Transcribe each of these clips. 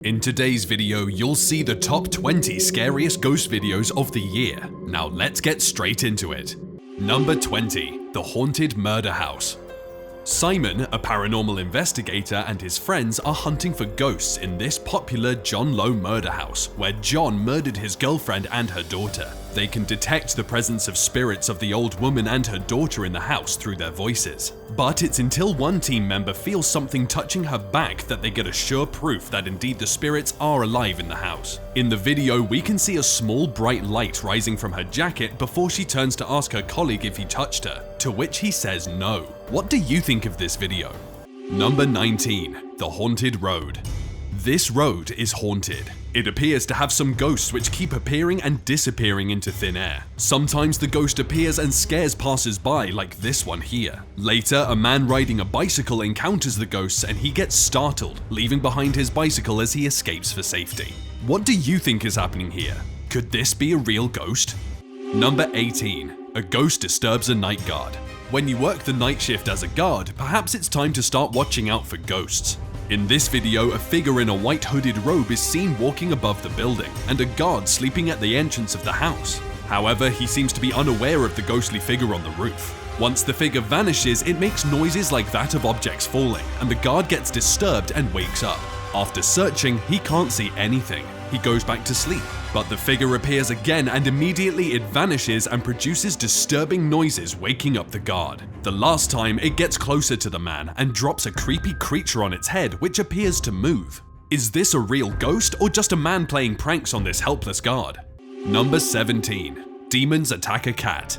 In today's video, you'll see the top 20 scariest ghost videos of the year. Now let's get straight into it. Number 20. The Haunted Murder House. Simon, a paranormal investigator, and his friends are hunting for ghosts in this popular John Lowe murder house, where John murdered his girlfriend and her daughter. They can detect the presence of spirits of the old woman and her daughter in the house through their voices. But it's until one team member feels something touching her back that they get a sure proof that indeed the spirits are alive in the house. In the video, we can see a small bright light rising from her jacket before she turns to ask her colleague if he touched her, to which he says no. What do you think of this video? Number 19. The Haunted Road. This road is haunted. It appears to have some ghosts which keep appearing and disappearing into thin air. Sometimes the ghost appears and scares passers-by, like this one here. Later, a man riding a bicycle encounters the ghosts and he gets startled, leaving behind his bicycle as he escapes for safety. What do you think is happening here? Could this be a real ghost? Number 18. A ghost disturbs a night guard. When you work the night shift as a guard, perhaps it's time to start watching out for ghosts. In this video, a figure in a white hooded robe is seen walking above the building, and a guard sleeping at the entrance of the house. However, he seems to be unaware of the ghostly figure on the roof. Once the figure vanishes, it makes noises like that of objects falling, and the guard gets disturbed and wakes up. After searching, he can't see anything. He goes back to sleep, but the figure appears again and immediately it vanishes and produces disturbing noises, waking up the guard. The last time, it gets closer to the man and drops a creepy creature on its head which appears to move. Is this a real ghost or just a man playing pranks on this helpless guard? Number 17. Demons attack a cat.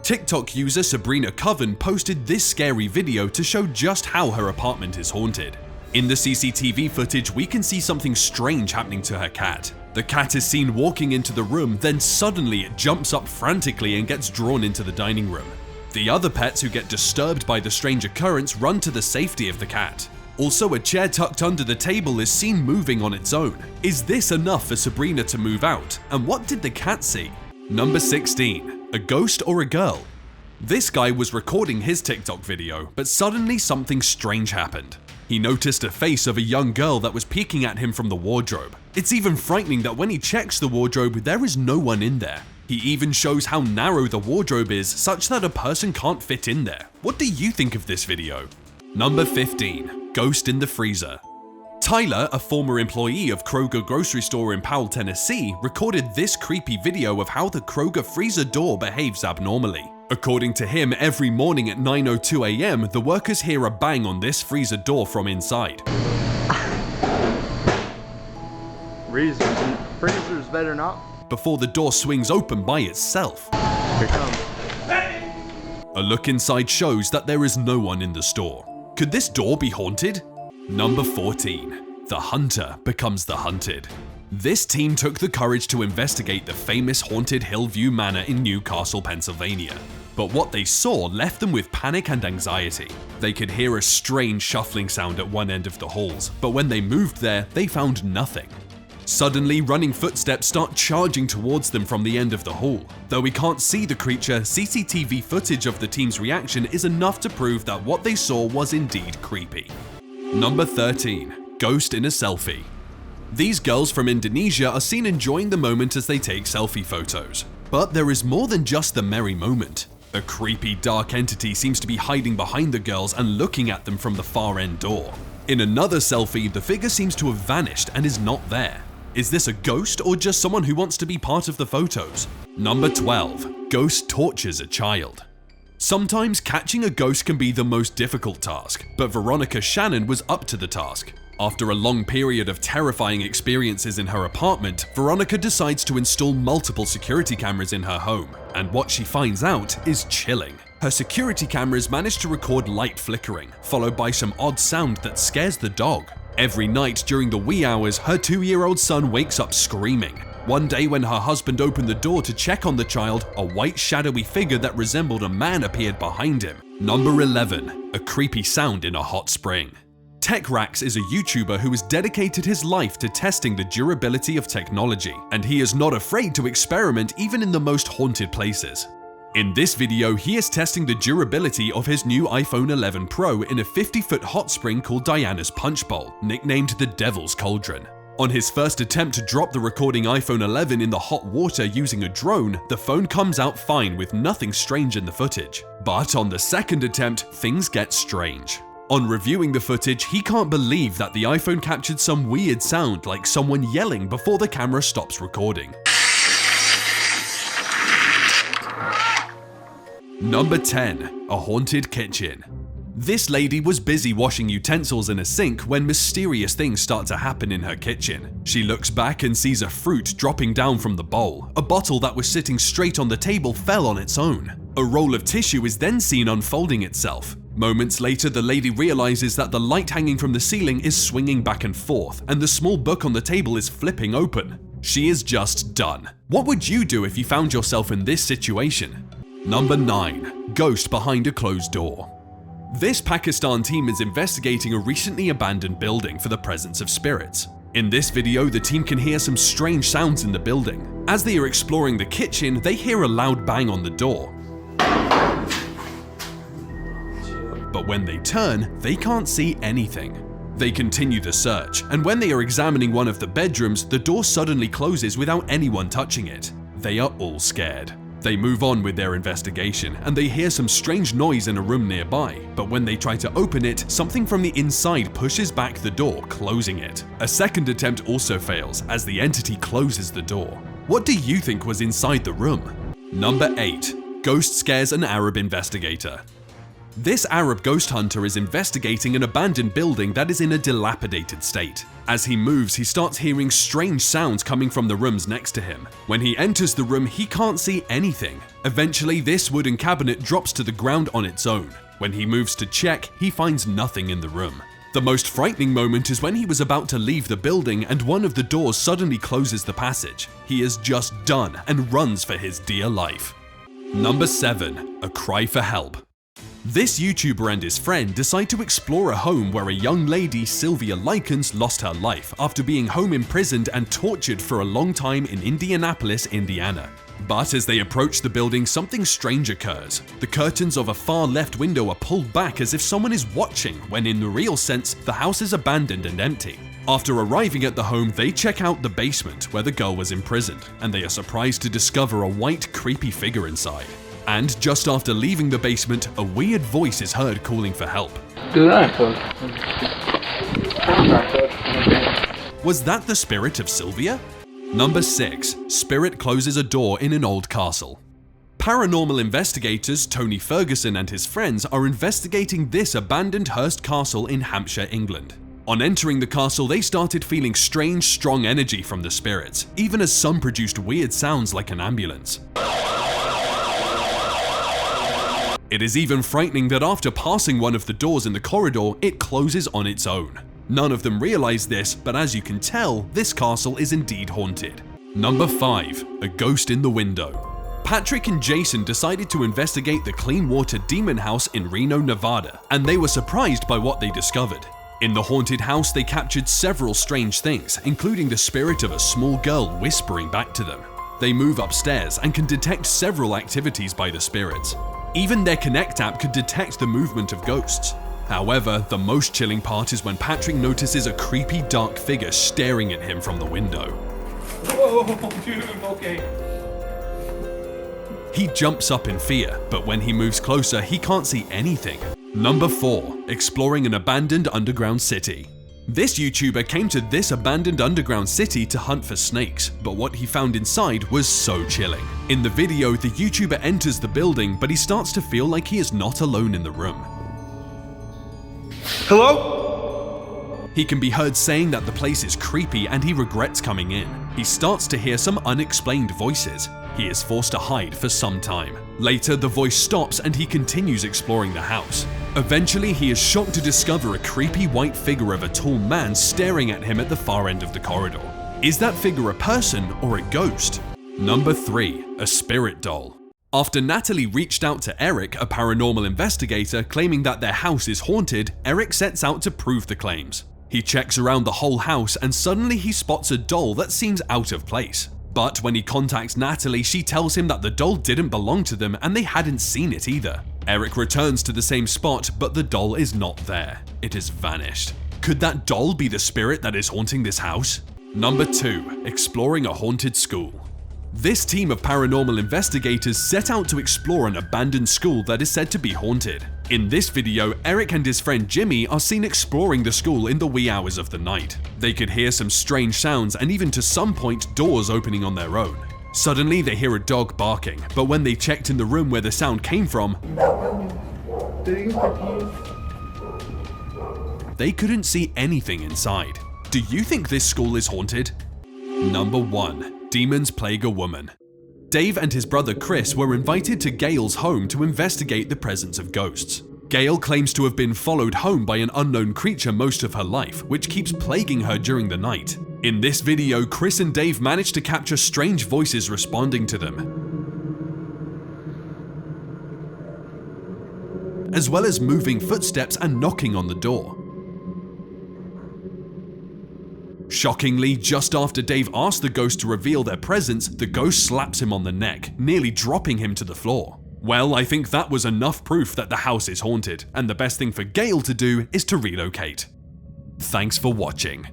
TikTok user Sabrina Coven posted this scary video to show just how her apartment is haunted. In the CCTV footage, we can see something strange happening to her cat. The cat is seen walking into the room, then suddenly it jumps up frantically and gets drawn into the dining room. The other pets who get disturbed by the strange occurrence run to the safety of the cat. Also, a chair tucked under the table is seen moving on its own. Is this enough for Sabrina to move out? And what did the cat see? Number 16. A ghost or a girl? This guy was recording his TikTok video, but suddenly something strange happened. He noticed a face of a young girl that was peeking at him from the wardrobe. It's even frightening that when he checks the wardrobe, there is no one in there. He even shows how narrow the wardrobe is, such that a person can't fit in there. What do you think of this video? Number 15. Ghost in the Freezer. Tyler, a former employee of Kroger grocery store in Powell, Tennessee, recorded this creepy video of how the Kroger freezer door behaves abnormally. According to him, every morning at 9:02 a.m., the workers hear a bang on this freezer door from inside. Freezers better not. Before the door swings open by itself. Here it comes. A look inside shows that there is no one in the store. Could this door be haunted? Number 14. The hunter becomes the hunted. This team took the courage to investigate the famous haunted Hillview Manor in Newcastle, Pennsylvania. But what they saw left them with panic and anxiety. They could hear a strange shuffling sound at one end of the halls, but when they moved there, they found nothing. Suddenly, running footsteps start charging towards them from the end of the hall. Though we can't see the creature, CCTV footage of the team's reaction is enough to prove that what they saw was indeed creepy. Number 13. Ghost in a selfie. These girls from Indonesia are seen enjoying the moment as they take selfie photos. But there is more than just the merry moment. A creepy dark entity seems to be hiding behind the girls and looking at them from the far end door. In another selfie, the figure seems to have vanished and is not there. Is this a ghost or just someone who wants to be part of the photos? Number 12. Ghost tortures a child. Sometimes catching a ghost can be the most difficult task, but Veronica Shannon was up to the task. After a long period of terrifying experiences in her apartment, Veronica decides to install multiple security cameras in her home, and what she finds out is chilling. Her security cameras manage to record light flickering, followed by some odd sound that scares the dog. Every night during the wee hours, her 2-year-old son wakes up screaming. One day when her husband opened the door to check on the child, a white shadowy figure that resembled a man appeared behind him. Number 11. A creepy sound in a hot spring. TechRax is a YouTuber who has dedicated his life to testing the durability of technology, and he is not afraid to experiment even in the most haunted places. In this video, he is testing the durability of his new iPhone 11 Pro in a 50-foot hot spring called Diana's Punch Bowl, nicknamed the Devil's Cauldron. On his first attempt to drop the recording iPhone 11 in the hot water using a drone, the phone comes out fine with nothing strange in the footage. But on the second attempt, things get strange. On reviewing the footage, he can't believe that the iPhone captured some weird sound like someone yelling before the camera stops recording. Number 10. A haunted kitchen. This lady was busy washing utensils in a sink when mysterious things start to happen in her kitchen. She looks back and sees a fruit dropping down from the bowl. A bottle that was sitting straight on the table fell on its own. A roll of tissue is then seen unfolding itself. Moments later, the lady realizes that the light hanging from the ceiling is swinging back and forth, and the small book on the table is flipping open. She is just done. What would you do if you found yourself in this situation? Number 9. Ghost behind a closed door. This Pakistan team is investigating a recently abandoned building for the presence of spirits. In this video, the team can hear some strange sounds in the building. As they are exploring the kitchen, they hear a loud bang on the door. But when they turn, they can't see anything. They continue the search, and when they are examining one of the bedrooms, the door suddenly closes without anyone touching it. They are all scared. They move on with their investigation, and they hear some strange noise in a room nearby, but when they try to open it, something from the inside pushes back the door, closing it. A second attempt also fails, as the entity closes the door. What do you think was inside the room? Number 8. Ghost scares an Arab investigator. This Arab ghost hunter is investigating an abandoned building that is in a dilapidated state. As he moves, he starts hearing strange sounds coming from the rooms next to him. When he enters the room, he can't see anything. Eventually, this wooden cabinet drops to the ground on its own. When he moves to check, he finds nothing in the room. The most frightening moment is when he was about to leave the building and one of the doors suddenly closes the passage. He is just done and runs for his dear life. Number 7. A cry for help. This YouTuber and his friend decide to explore a home where a young lady, Sylvia Likens, lost her life after being home imprisoned and tortured for a long time in Indianapolis, Indiana. But as they approach the building, something strange occurs. The curtains of a far left window are pulled back as if someone is watching, when in the real sense, the house is abandoned and empty. After arriving at the home, they check out the basement where the girl was imprisoned, and they are surprised to discover a white, creepy figure inside. And just after leaving the basement, a weird voice is heard calling for help. Was that the spirit of Sylvia? Number 6. Spirit closes a door in an old castle. Paranormal investigators Tony Ferguson and his friends are investigating this abandoned Hurst Castle in Hampshire, England. On entering the castle, they started feeling strange, strong energy from the spirits, even as some produced weird sounds like an ambulance. It is even frightening that after passing one of the doors in the corridor, it closes on its own. None of them realize this, but as you can tell, this castle is indeed haunted. Number 5. A ghost in the window. Patrick and Jason decided to investigate the Clean Water Demon House in Reno, Nevada, and they were surprised by what they discovered. In the haunted house, they captured several strange things, including the spirit of a small girl whispering back to them. They move upstairs and can detect several activities by the spirits. Even their Connect app could detect the movement of ghosts. However, the most chilling part is when Patrick notices a creepy dark figure staring at him from the window. Whoa, dude, okay. He jumps up in fear, but when he moves closer, he can't see anything. Number 4. Exploring an abandoned underground city. This YouTuber came to this abandoned underground city to hunt for snakes, but what he found inside was so chilling. In the video, the YouTuber enters the building, but he starts to feel like he is not alone in the room. Hello? He can be heard saying that the place is creepy and he regrets coming in. He starts to hear some unexplained voices. He is forced to hide for some time. Later, the voice stops and he continues exploring the house. Eventually, he is shocked to discover a creepy white figure of a tall man staring at him at the far end of the corridor. Is that figure a person or a ghost? Number 3. A spirit doll. After Natalie reached out to Eric, a paranormal investigator, claiming that their house is haunted, Eric sets out to prove the claims. He checks around the whole house and suddenly he spots a doll that seems out of place. But when he contacts Natalie, she tells him that the doll didn't belong to them and they hadn't seen it either. Eric returns to the same spot, but the doll is not there. It has vanished. Could that doll be the spirit that is haunting this house? Number 2. Exploring a haunted school. This team of paranormal investigators set out to explore an abandoned school that is said to be haunted. In this video, Eric and his friend Jimmy are seen exploring the school in the wee hours of the night. They could hear some strange sounds and even to some point doors opening on their own. Suddenly they hear a dog barking, but when they checked in the room where the sound came from, they couldn't see anything inside. Do you think this school is haunted? Number 1. Demons plague a woman. Dave and his brother Chris were invited to Gail's home to investigate the presence of ghosts. Gail claims to have been followed home by an unknown creature most of her life, which keeps plaguing her during the night. In this video, Chris and Dave managed to capture strange voices responding to them, as well as moving footsteps and knocking on the door. Shockingly, just after Dave asked the ghost to reveal their presence, the ghost slaps him on the neck, nearly dropping him to the floor. Well, I think that was enough proof that the house is haunted, and the best thing for Gail to do is to relocate. Thanks for watching.